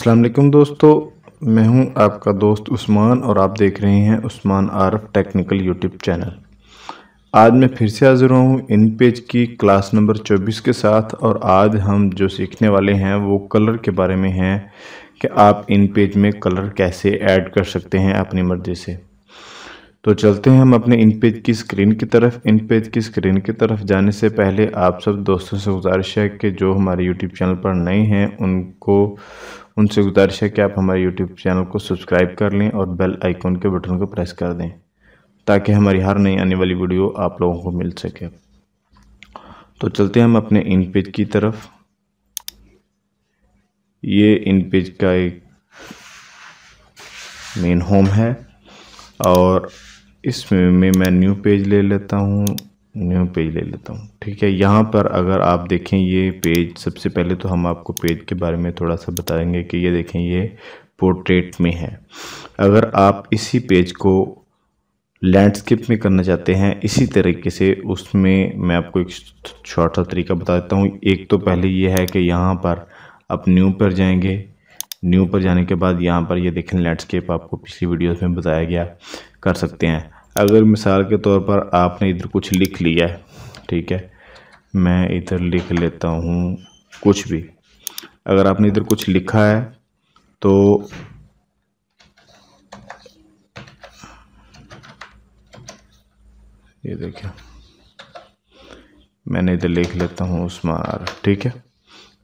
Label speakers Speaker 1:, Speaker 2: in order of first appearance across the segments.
Speaker 1: अस्सलाम वालेकुम दोस्तों, मैं हूं आपका दोस्त उस्मान और आप देख रहे हैं उस्मान आरफ टेक्निकल यूट्यूब चैनल। आज मैं फिर से हाजिर हूं इन पेज की क्लास नंबर 24 के साथ और आज हम जो सीखने वाले हैं वो कलर के बारे में हैं कि आप इन पेज में कलर कैसे ऐड कर सकते हैं अपनी मर्ज़ी से। तो चलते हैं हम अपने इन पेज की स्क्रीन की तरफ। इन पेज की स्क्रीन की तरफ जाने से पहले आप सब दोस्तों से गुजारिश है कि जो हमारे यूट्यूब चैनल पर नए हैं उनसे गुजारिश है कि आप हमारे यूट्यूब चैनल को सब्सक्राइब कर लें और बेल आइकन के बटन को प्रेस कर दें ताकि हमारी हर नई आने वाली वीडियो आप लोगों को मिल सके। तो चलते हैं हम अपने इन पेज की तरफ। ये इन पेज का एक मेन होम है और इसमें मैं न्यू पेज ले लेता हूँ, ठीक है। यहाँ पर अगर आप देखें ये पेज, सबसे पहले तो हम आपको पेज के बारे में थोड़ा सा बताएंगे कि ये देखें ये पोर्ट्रेट में है। अगर आप इसी पेज को लैंडस्केप में करना चाहते हैं इसी तरीके से, उसमें मैं आपको एक शॉर्ट सा तरीका बता देता हूँ। एक तो पहले ये है कि यहाँ पर आप न्यू पर जाएंगे, न्यू पर जाने के बाद यहाँ पर ये देखें लैंडस्केप, आपको पिछली वीडियोस में बताया गया, कर सकते हैं। अगर मिसाल के तौर पर आपने इधर कुछ लिख लिया है, ठीक है, मैं इधर लिख लेता हूँ कुछ भी। अगर आपने इधर कुछ लिखा है तो ये देखिए मैंने इधर लिख लेता हूँ उस्मान, ठीक है।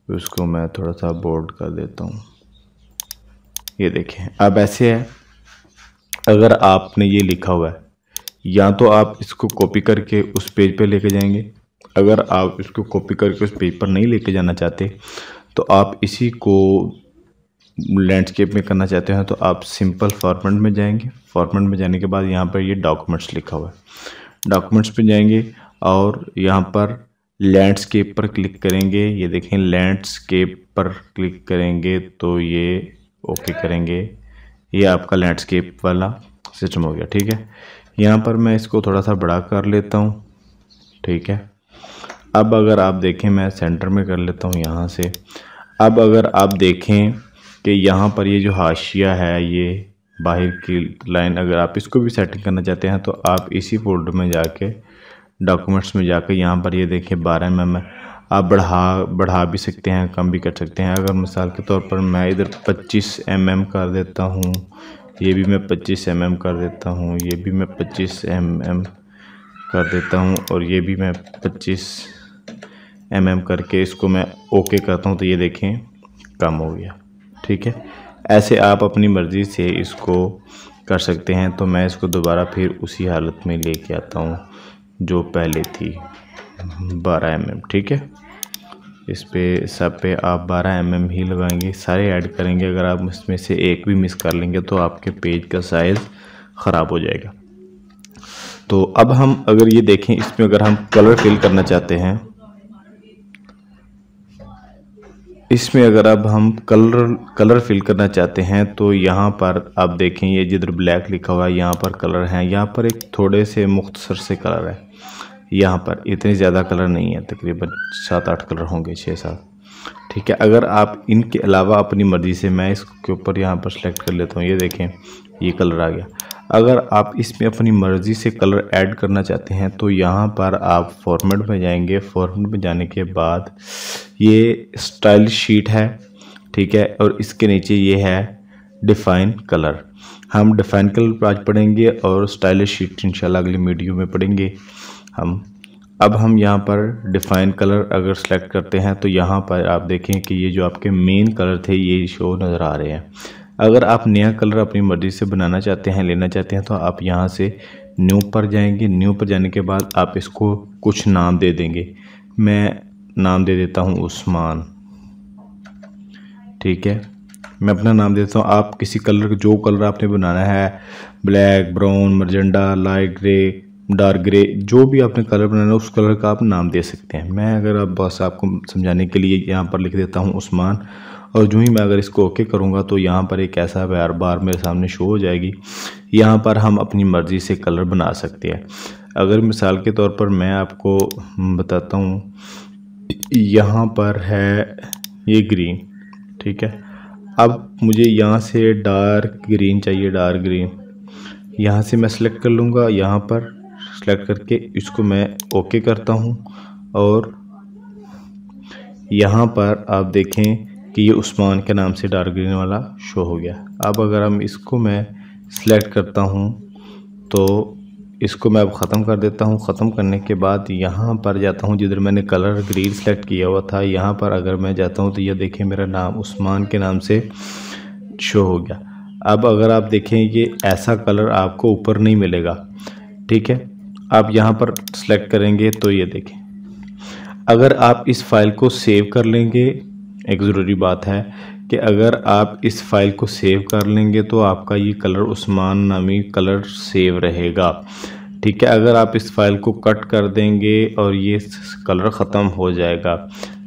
Speaker 1: उसको मैं थोड़ा सा बोल्ड कर देता हूँ। ये देखें अब ऐसे है। अगर आपने ये लिखा हुआ है, या तो आप इसको कॉपी करके उस पेज पे लेके जाएंगे। अगर आप इसको कॉपी करके उस पेज पर नहीं लेके जाना चाहते तो आप इसी को लैंडस्केप में करना चाहते हैं तो आप सिंपल फॉर्मेट में जाएंगे। फॉर्मेट में जाने के बाद यहाँ पर ये डॉक्यूमेंट्स लिखा हुआ है, डॉक्यूमेंट्स पे जाएंगे और यहाँ पर लैंडस्केप पर क्लिक करेंगे। ये देखें लैंडस्केप पर क्लिक करेंगे तो ये ओके करेंगे, ये आपका लैंडस्केप वाला सिस्टम हो गया, ठीक है। यहाँ पर मैं इसको थोड़ा सा बड़ा कर लेता हूँ, ठीक है। अब अगर आप देखें मैं सेंटर में कर लेता हूँ यहाँ से। अब अगर आप देखें कि यहाँ पर ये जो हाशिया है, ये बाहर की लाइन, अगर आप इसको भी सेटिंग करना चाहते हैं तो आप इसी फोल्डर में जाके डॉक्यूमेंट्स में जाके यहाँ पर ये देखें 12 mm आप बढ़ा भी सकते हैं, कम भी कर सकते हैं। अगर मिसाल के तौर पर मैं इधर 25 mm कर देता हूँ, ये भी मैं 25 mm कर देता हूँ, ये भी मैं 25 mm कर देता हूँ और ये भी मैं 25 mm करके इसको मैं ओके करता हूँ तो ये देखें कम हो गया, ठीक है। ऐसे आप अपनी मर्ज़ी से इसको कर सकते हैं। तो मैं इसको दोबारा फिर उसी हालत में लेके आता हूँ जो पहले थी, 12 mm, ठीक है। इस पे सब पे आप 12 mm ही लगाएंगे, सारे ऐड करेंगे। अगर आप इसमें से एक भी मिस कर लेंगे तो आपके पेज का साइज़ ख़राब हो जाएगा। तो अब हम अगर ये देखें, इसमें अगर हम कलर फिल करना चाहते हैं, इसमें अगर अब हम कलर फिल करना चाहते हैं तो यहाँ पर आप देखें ये जिधर ब्लैक लिखा हुआ है यहाँ पर कलर हैं। यहाँ पर एक थोड़े से मुख्तसर से कलर है, यहाँ पर इतने ज़्यादा कलर नहीं है, तकरीबन 7-8 कलर होंगे, 6-7, ठीक है। अगर आप इनके अलावा अपनी मर्ज़ी से, मैं इसके ऊपर यहाँ पर सेलेक्ट कर लेता हूँ, ये देखें ये कलर आ गया। अगर आप इसमें अपनी मर्ज़ी से कलर ऐड करना चाहते हैं तो यहाँ पर आप फॉर्मेट में जाएंगे। फॉर्मेट में जाने के बाद ये स्टाइल शीट है, ठीक है, और इसके नीचे ये है डिफ़ाइन कलर। हम डिफ़ाइन कलर पर आज पढ़ेंगे और स्टाइल शीट इंशाल्लाह अगली वीडियो में पढ़ेंगे हम। अब हम यहाँ पर डिफ़ाइन कलर अगर सेलेक्ट करते हैं तो यहाँ पर आप देखें कि ये जो आपके मेन कलर थे ये शो नज़र आ रहे हैं। अगर आप नया कलर अपनी मर्ज़ी से बनाना चाहते हैं, लेना चाहते हैं तो आप यहाँ से न्यू पर जाएंगे। न्यू पर जाने के बाद आप इसको कुछ नाम दे देंगे। मैं नाम दे देता हूँ उस्मान, ठीक है, मैं अपना नाम देता हूँ। आप किसी कलर, जो कलर आपने बनाना है, black, brown, magenta, light grey, dark grey, जो भी आपने कलर बनाना है उस कलर का आप नाम दे सकते हैं। मैं अगर अब बस आपको समझाने के लिए यहाँ पर लिख देता हूँ उस्मान, और जो ही मैं अगर इसको ओके करूँगा तो यहाँ पर एक ऐसा बार मेरे सामने शो हो जाएगी। यहाँ पर हम अपनी मर्ज़ी से कलर बना सकते हैं। अगर मिसाल के तौर पर मैं आपको बताता हूँ, यहाँ पर है ये ग्रीन, ठीक है। अब मुझे यहाँ से डार्क ग्रीन चाहिए, डार्क ग्रीन। यहाँ से मैं सेलेक्ट कर लूँगा, यहाँ पर सेलेक्ट करके इसको मैं ओके करता हूँ और यहाँ पर आप देखें कि ये उस्मान के नाम से डार्क ग्रीन वाला शो हो गया। अब अगर हम इसको मैं सिलेक्ट करता हूँ तो इसको मैं अब ख़त्म कर देता हूँ। ख़त्म करने के बाद यहाँ पर जाता हूँ जिधर मैंने कलर ग्रीन सेलेक्ट किया हुआ था, यहाँ पर अगर मैं जाता हूँ तो ये देखें मेरा नाम उस्मान के नाम से शो हो गया। अब अगर आप देखें ये ऐसा कलर आपको ऊपर नहीं मिलेगा, ठीक है। आप यहाँ पर सेलेक्ट करेंगे तो ये देखें, अगर आप इस फाइल को सेव कर लेंगे, एक ज़रूरी बात है कि अगर आप इस फाइल को सेव कर लेंगे तो आपका ये कलर उस्मान नामी कलर सेव रहेगा, ठीक है। अगर आप इस फाइल को कट कर देंगे और ये कलर ख़त्म हो जाएगा।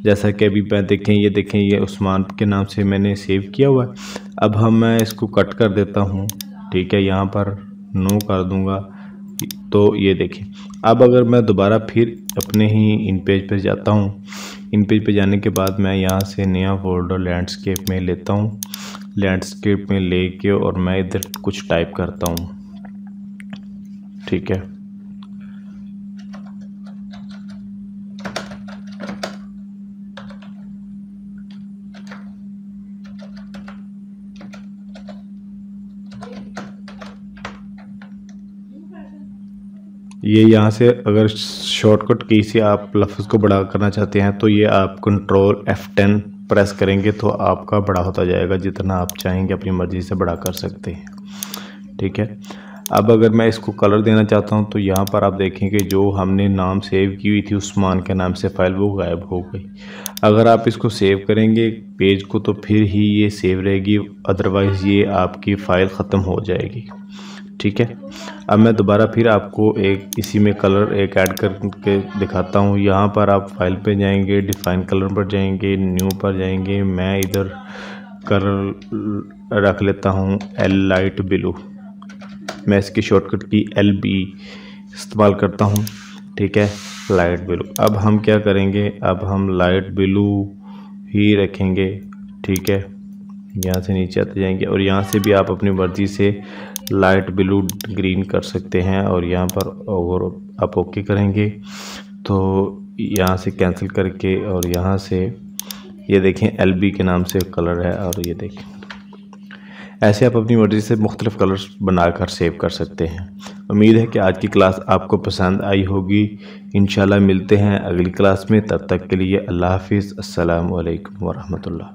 Speaker 1: जैसा कि अभी मैं देखें, ये देखें ये उस्मान के नाम से मैंने सेव किया हुआ है। अब मैं इसको कट कर देता हूँ, ठीक है, यहाँ पर नो कर दूँगा तो ये देखें। अब अगर मैं दोबारा फिर अपने ही इन पेज पर जाता हूँ, इन पेज पे जाने के बाद मैं यहाँ से नया फोल्डर लैंडस्केप में लेता हूँ, लैंडस्केप में लेके और मैं इधर कुछ टाइप करता हूँ, ठीक है। ये यहाँ से अगर शॉर्टकट की से आप लफ्ज़ को बड़ा करना चाहते हैं तो ये आप कंट्रोल F10 प्रेस करेंगे तो आपका बड़ा होता जाएगा, जितना आप चाहेंगे अपनी मर्ज़ी से बड़ा कर सकते हैं, ठीक है। अब अगर मैं इसको कलर देना चाहता हूँ तो यहाँ पर आप देखेंगे जो हमने नाम सेव की हुई थी उस्मान के नाम से फ़ाइल वो गायब हो गई। अगर आप इसको सेव करेंगे पेज को तो फिर ही ये सेव रहेगी, अदरवाइज़ ये आपकी फ़ाइल ख़त्म हो जाएगी, ठीक है। अब मैं दोबारा फिर आपको एक इसी में कलर एक ऐड करके दिखाता हूँ। यहाँ पर आप फाइल पे जाएंगे, डिफ़ाइन कलर पर जाएंगे, न्यू पर जाएंगे। मैं इधर कलर रख लेता हूँ एल लाइट ब्लू, मैं इसकी शॉर्टकट की LB इस्तेमाल करता हूँ, ठीक है, लाइट ब्लू। अब हम क्या करेंगे, अब हम लाइट ब्लू ही रखेंगे, ठीक है। यहाँ से नीचे आते जाएंगे और यहाँ से भी आप अपनी मर्ज़ी से लाइट ब्लू ग्रीन कर सकते हैं और यहाँ पर और आप ओके करेंगे तो यहाँ से कैंसिल करके और यहाँ से ये देखें LB के नाम से कलर है और ये देखें। ऐसे आप अपनी मर्ज़ी से मुख्तलिफ़ कलर्स बनाकर सेव कर सकते हैं। उम्मीद है कि आज की क्लास आपको पसंद आई होगी। इंशाल्लाह मिलते हैं अगली क्लास में, तब तक के लिए अल्लाह हाफिज़। अस्सलामु अलैकुम वरहमतुल्लाह।